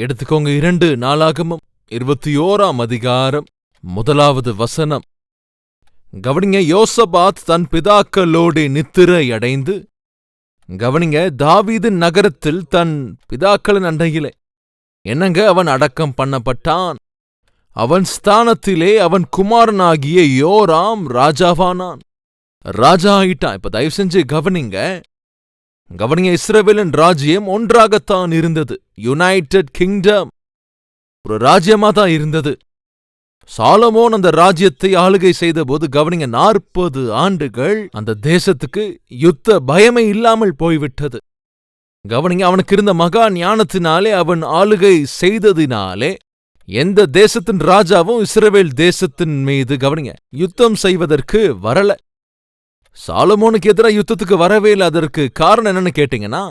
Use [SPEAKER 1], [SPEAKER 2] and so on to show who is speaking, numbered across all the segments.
[SPEAKER 1] எடுத்துக்கோங்க 2 நாளாகமம் 21ஆம் அதிகாரம் 1வது வசனம். கவனிங்க, யோசபாத் தன் பிதாக்களோடு நித்திரை அடைந்து, கவனிங்க, தாவீது நகரத்தில் தன் பிதாக்களின் அண்டையிலே என்னங்க அவன் அடக்கம் பண்ணப்பட்டான். அவன் ஸ்தானத்திலே அவன் குமாரனாகிய யோராம் ராஜாவானான். ராஜா ஆயிட்டான். இப்ப தயவு செஞ்சு கவனிங்க, இஸ்ரவேலின் ராஜ்யம் ஒன்றாகத்தான் இருந்தது. யுனைடெட் கிங்டம் ஒரு ராஜ்யமா தான் இருந்தது. சாலமோன் அந்த ராஜ்யத்தை ஆளுகை செய்த போது கவனிங்க, 40 ஆண்டுகள் அந்த தேசத்துக்கு யுத்த பயமே இல்லாமல் போய்விட்டது. கவனிங்க, அவனுக்கு இருந்த மகா ஞானத்தினாலே அவன் ஆளுகை செய்ததினாலே எந்த தேசத்தின் ராஜாவும் இஸ்ரவேல் தேசத்தின் மீது கவனிங்க யுத்தம் செய்வதற்கு வரல. சாலமோனுக்கு எதிராக யுத்தத்துக்கு வரவே இல்லை. அதற்கு காரணம் என்னன்னு கேட்டீங்கன்னா,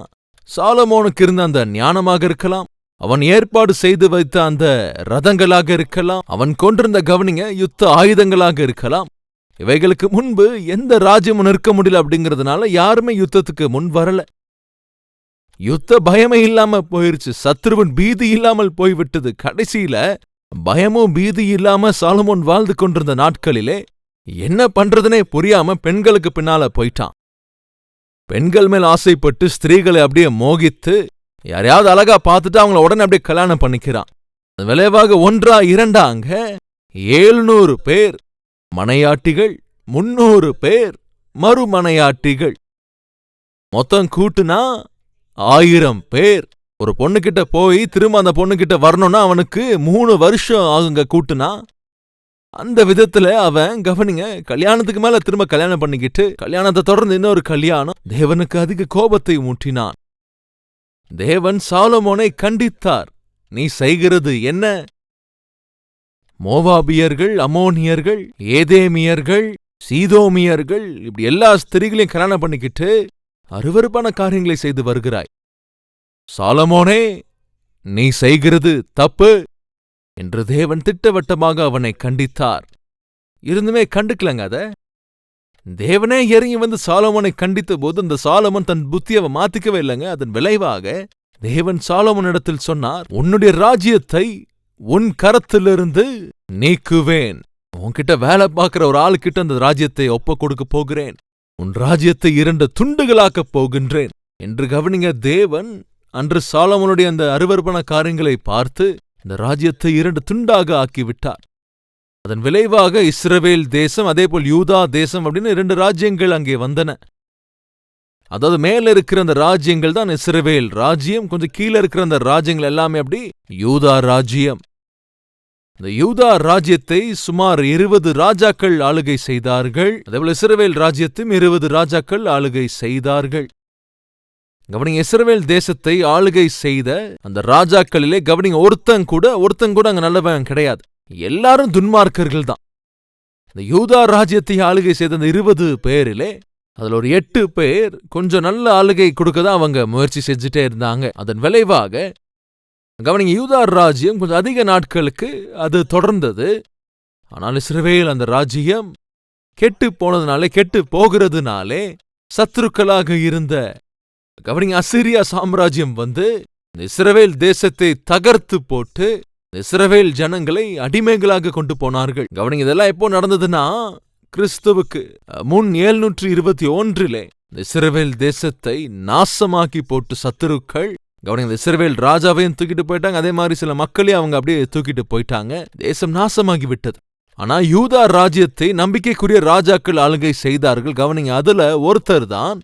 [SPEAKER 1] சாலமோனுக்கு இருந்த அந்த ஞானமாக இருக்கலாம், அவன் ஏற்பாடு செய்து வைத்த அந்த ரதங்களாக இருக்கலாம், அவன் கொண்டிருந்த கவனிங்க யுத்த ஆயுதங்களாக இருக்கலாம். இவைகளுக்கு முன்பு எந்த ராஜ்யமும் நிற்க முடியல. அப்படிங்கிறதுனால யாருமே யுத்தத்துக்கு முன் வரல. யுத்த பயமே இல்லாம போயிருச்சு. சத்ருவின் பீதி இல்லாமல் போய்விட்டது. கடைசியில பயமும் பீதி இல்லாம சாலமோன் வாழ்ந்து கொண்டிருந்த நாட்களிலே என்ன பண்றதுனே புரியாம பெண்களுக்கு பின்னால போயிட்டான். பெண்கள் மேல் ஆசைப்பட்டு ஸ்திரீகளை அப்படியே மோகித்து யாரையாவது அழகா பார்த்துட்டு அவங்கள உடனே அப்படியே கல்யாணம் பண்ணிக்கிறான். விளைவாக 1 2 700 பேர் மனையாட்டிகள், 300 பேர் மறுமனையாட்டிகள், மொத்தம் கூட்டுனா 1000 பேர். ஒரு பொண்ணுகிட்ட போய் திரும்ப அந்த பொண்ணுகிட்ட வரணும்னா அவனுக்கு 3 வருஷம் ஆகுங்க கூட்டுனா. அந்த விதத்துல அவன் கவனிங்க கல்யாணத்துக்கு மேல திரும்ப கல்யாணம் பண்ணிக்கிட்டு கல்யாணத்தை தொடர்ந்து இன்னொரு கல்யாணம். தேவனுக்கு அதிக கோபத்தை மூட்டினான். தேவன் சாலமோனை கண்டித்தார். நீ செய்கிறது என்ன? மோவாபியர்கள், அமோனியர்கள், ஏதேமியர்கள், சீதோமியர்கள், இப்படி எல்லா ஸ்திரீகளையும் கல்யாணம் பண்ணிக்கிட்டு அருவருப்பான காரியங்களை செய்து வருகிறாய். சாலமோனே, நீ செய்கிறது தப்பு என்று தேவன் திட்டவட்டமாக அவனை கண்டித்தார். இருந்துமே கண்டுக்கலங்க அத. தேவனே இறங்கி வந்து சாலமோனை கண்டித்த போது அந்த சாலமோன் தன் புத்தியை மாத்திக்கவே இல்லைங்க. அதன் விளைவாக தேவன் சாலமோனிடத்தில் சொன்னார், உன்னுடைய ராஜ்யத்தை உன் கரத்திலிருந்து நீக்குவேன். உன்கிட்ட வேலை பார்க்கிற ஒரு ஆளுக்கிட்ட அந்த ராஜ்யத்தை ஒப்ப கொடுக்க போகிறேன். உன் ராஜ்யத்தை 2 துண்டுகளாக்கப் போகின்றேன் என்று கவனிங்க. தேவன் அன்று சாலமோனுடைய அந்த அருவருப்பான காரியங்களை பார்த்து இந்த ராஜ்யத்தை 2 துண்டாக ஆக்கிவிட்டார். அதன் விளைவாக இஸ்ரவேல் தேசம், அதேபோல் யூதா தேசம் அப்படின்னு 2 ராஜ்யங்கள் அங்கே வந்தன. அதாவது மேல இருக்கிற அந்த ராஜ்யங்கள் தான் இஸ்ரவேல் ராஜ்யம், கொஞ்சம் கீழே இருக்கிற அந்த ராஜ்யங்கள் எல்லாமே அப்படி யூதா ராஜ்யம். இந்த யூதா ராஜ்யத்தை சுமார் 20 ராஜாக்கள் ஆளுகை செய்தார்கள். அதேபோல இஸ்ரவேல் ராஜ்யத்தையும் 20 ராஜாக்கள் ஆளுகை செய்தார்கள். கவனிங்க, இஸ்ரவேல் தேசத்தை ஆளுகை செய்த அந்த ராஜாக்களிலே கவனிங்க ஒருத்தன் கூட அங்க நல்லவன் கிடையாது. எல்லாரும் துன்மார்க்கர்கள் தான். இந்த யூதா ராஜ்யத்தை ஆளுகை செய்த அந்த 20 பேரிலே அதுல ஒரு 8 பேர் கொஞ்சம் நல்ல ஆளுகை கொடுக்கதான் அவங்க முயற்சி செஞ்சுட்டே இருந்தாங்க. அதன் விளைவாக கவனிங்க யூதா ராஜ்யம் கொஞ்சம் அதிக நாட்களுக்கு அது தொடர்ந்தது. ஆனால் இஸ்ரவேல் அந்த ராஜ்யம் கெட்டு போனதுனாலே, கெட்டு போகிறதுனாலே சத்துருக்களாக இருந்த கவனிங்க அசீரியா சாம்ராஜ்யம் வந்து இஸ்ரவேல் தேசத்தை தகர்த்து போட்டு இஸ்ரவேல் ஜனங்களை அடிமைகளாக கொண்டு போனார்கள். கவனிங்க, இதெல்லாம் எப்போ நடந்ததுன்னா கிறிஸ்துவுக்கு முன் 721 இஸ்ரவேல் தேசத்தை நாசமாக்கி போட்டு சத்துருக்கள் கவனிங்க இஸ்ரவேல் ராஜாவையும் தூக்கிட்டு போயிட்டாங்க. அதே மாதிரி சில மக்களையும் அவங்க அப்படியே தூக்கிட்டு போயிட்டாங்க. தேசம் நாசமாகி விட்டது. ஆனா யூதா ராஜ்யத்தை நம்பிக்கைக்குரிய ராஜாக்கள் ஆளுகை செய்தார்கள். கவனிங்க, அதுல ஒருத்தர் தான்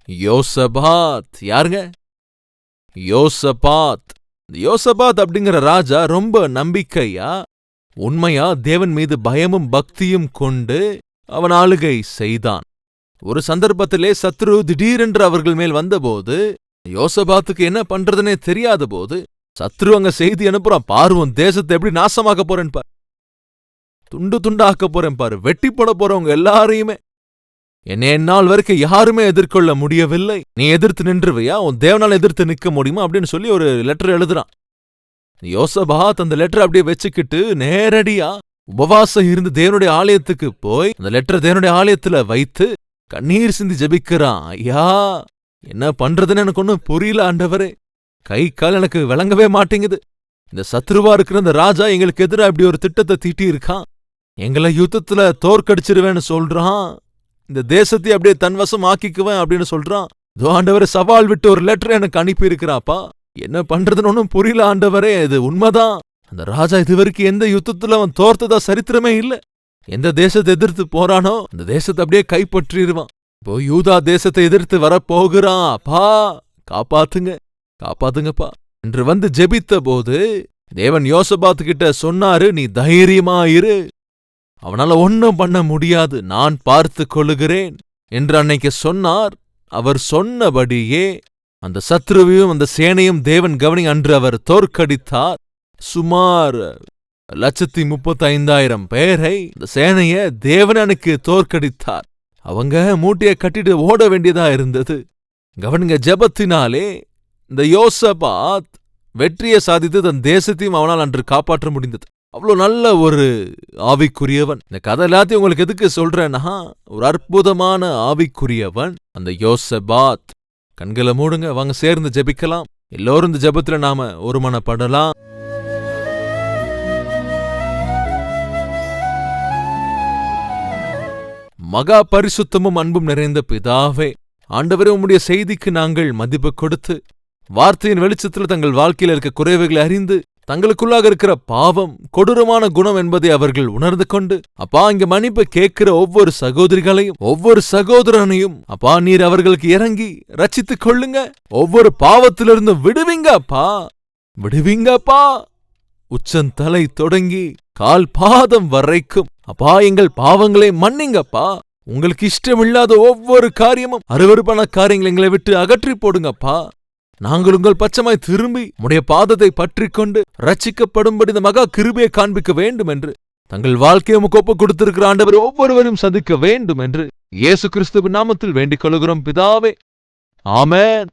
[SPEAKER 1] யோசபாத். யாருங்க? யோசபாத். யோசபாத் அப்படிங்கிற ராஜா ரொம்ப நம்பிக்கையா, உண்மையா, தேவன் மீது பயமும் பக்தியும் கொண்டு அவன் ஆளுகை செய்தான். ஒரு சந்தர்ப்பத்திலே சத்ரு திடீரென்று அவர்கள் மேல் வந்தபோது யோசபாத்துக்கு என்ன பண்றதுனே தெரியாத போது சத்ரு அங்க செய்தி அனுப்புறான், பாரு உன் தேசத்தை எப்படி நாசமாக்க போறேன் பாரு, துண்டு துண்டாக்க போறேன் பாரு, வெட்டி போட போறவங்க எல்லாரையுமே. என்னை என்னால் வரைக்கும் யாருமே எதிர்கொள்ள முடியவில்லை, நீ எதிர்த்து நின்றுவையா, உன் தேவனால் எதிர்த்து நிற்க முடியுமா அப்படின்னு சொல்லி ஒரு லெட்டர் எழுதுறான். யோசபாத் அந்த லெட்டர் அப்படியே வச்சுக்கிட்டு நேரடியா உபவாசம் இருந்து தேவனுடைய ஆலயத்துக்கு போய் அந்த லெட்டர் தேவனுடைய ஆலயத்துல வைத்து கண்ணீர் சிந்தி ஜெபிக்கிறான். ஐயா, என்ன பண்றதுன்னு எனக்கு ஒன்னும் புரியல ஆண்டவரே, கை கால் எனக்கு விளங்கவே மாட்டேங்குது. இந்த சத்ருவா இருக்கிற இந்த ராஜா எங்களுக்கு எதிரா இப்படி ஒரு திட்டத்தை தீட்டி இருக்கான். எங்களை யுத்தத்துல தோற்கடிச்சிருவேன்னு சொல்றான். இந்த தேசத்தை அப்படியே தன்வசம் ஆக்கிக்குவேன் அப்படின்னு சொல்றான். இதோ ஆண்டவரே, சவால் விட்டு ஒரு லெட்டர் எனக்கு அனுப்பி இருக்கிறாப்பா. என்ன பண்றதுன்னு ஒன்னும் புரியல ஆண்டவரே. இது உண்மைதான். அந்த ராஜா இதுவரைக்கும் எந்த யுத்தத்துல அவன் தோர்த்ததா சரித்திரமே இல்ல. எந்த தேசத்தை எதிர்த்து போறானோ அந்த தேசத்தை அப்படியே கைப்பற்றிடுவான். இப்போ யூதா தேசத்தை எதிர்த்து வரப்போகிறான். அப்பா காப்பாத்துங்க, காப்பாத்துங்கப்பா என்று வந்து ஜெபித்த போது தேவன் யோசபாத்து கிட்ட சொன்னாரு, நீ தைரியமா இரு, அவனால ஒன்னும் பண்ண முடியாது, நான் பார்த்து கொள்ளுகிறேன் என்று அன்னைக்கு சொன்னார். அவர் சொன்னபடியே அந்த சத்ருவையும் அந்த சேனையும் தேவன் கவனி அன்று அவர் தோற்கடித்தார். சுமார் 135,000 பேரை இந்த சேனைய தேவன் அன்னைக்கு தோற்கடித்தார். அவங்க மூட்டையை கட்டிட்டு ஓட வேண்டியதா இருந்தது. கவனிங்க, ஜெபத்தினாலே இந்த யோசபாத் வெற்றியை சாதித்து தன் தேசத்தையும் அவனால் அன்று காப்பாற்ற முடிந்தது. அவ்வளோ நல்ல ஒரு ஆவிக்குரியவன். இந்த கதை எல்லாத்தையும் உங்களுக்கு எதுக்கு சொல்றேன்னா, ஒரு அற்புதமான ஆவிக்குரியவன் அந்த யோசபாத். கண்களை மூடுங்க, வாங்க சேர்ந்து ஜெபிக்கலாம். எல்லோரும் இந்த ஜெபத்துல நாம ஒருமனப்படலாம். மகா பரிசுத்தமும் அன்பும் நிறைந்த பிதாவே, ஆண்டவரே, உம்முடைய செய்திக்கு நாங்கள் மதிப்பு கொடுத்து வார்த்தையின் வெளிச்சத்தில் தங்கள் வாழ்க்கையில் இருக்க குறைவுகளை அறிந்து தங்களுக்குள்ளாக இருக்கிற பாவம் கொடூரமான குணம் என்பதை அவர்கள் உணர்ந்து கொண்டு, அப்பா, இங்க மன்னிப்பு கேட்கிற ஒவ்வொரு சகோதரிகளையும் ஒவ்வொரு சகோதரனையும் அப்பா நீர் அவர்களுக்கு இறங்கி ரட்சித்துக் கொள்ளுங்க. ஒவ்வொரு பாவத்திலிருந்து விடுவீங்க அப்பா, விடுவீங்கப்பா. உச்சந்தலை தொடங்கி கால் பாதம் வரைக்கும் அப்பா எங்கள் பாவங்களை மன்னிங்கப்பா. உங்களுக்கு இஷ்டமில்லாத ஒவ்வொரு காரியமும் அருவருப்பான காரியங்களை எங்களை விட்டு அகற்றி போடுங்கப்பா. நாங்கள் உங்கள் பச்சமாய் திரும்பி உடைய பாதத்தை பற்றிக் கொண்டு ரட்சிக்கப்படும்படி இந்த மகா கிருபையை காண்பிக்க வேண்டும் என்று தங்கள் வாழ்க்கையை ஒப்பு கொடுத்திருக்கிற ஆண்டவர் ஒவ்வொருவரும் சந்திக்க வேண்டும் என்று இயேசு கிறிஸ்துவின் நாமத்தில் வேண்டிக் கொள்கிறோம் பிதாவே, ஆமென்.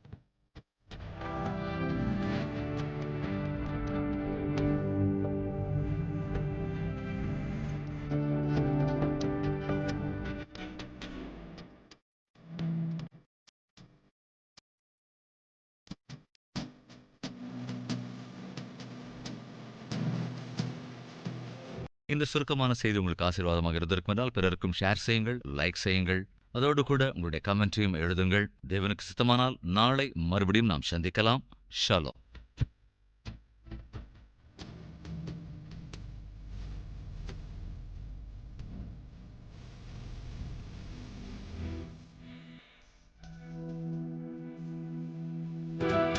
[SPEAKER 2] இந்த சுருக்கமான செய்தி உங்களுக்கு ஆசீர்வாதமாக இருந்திருக்குமென்றால் பிறருக்கும் ஷேர் செய்யுங்கள், லைக் செய்யுங்கள். அதோடு கூட உங்களுடைய கமெண்ட்டையும் எழுதுங்கள். தேவனுக்கு சித்தமானால் நாளை மறுபடியும் நாம் சந்திக்கலாம். ஷாலோம்.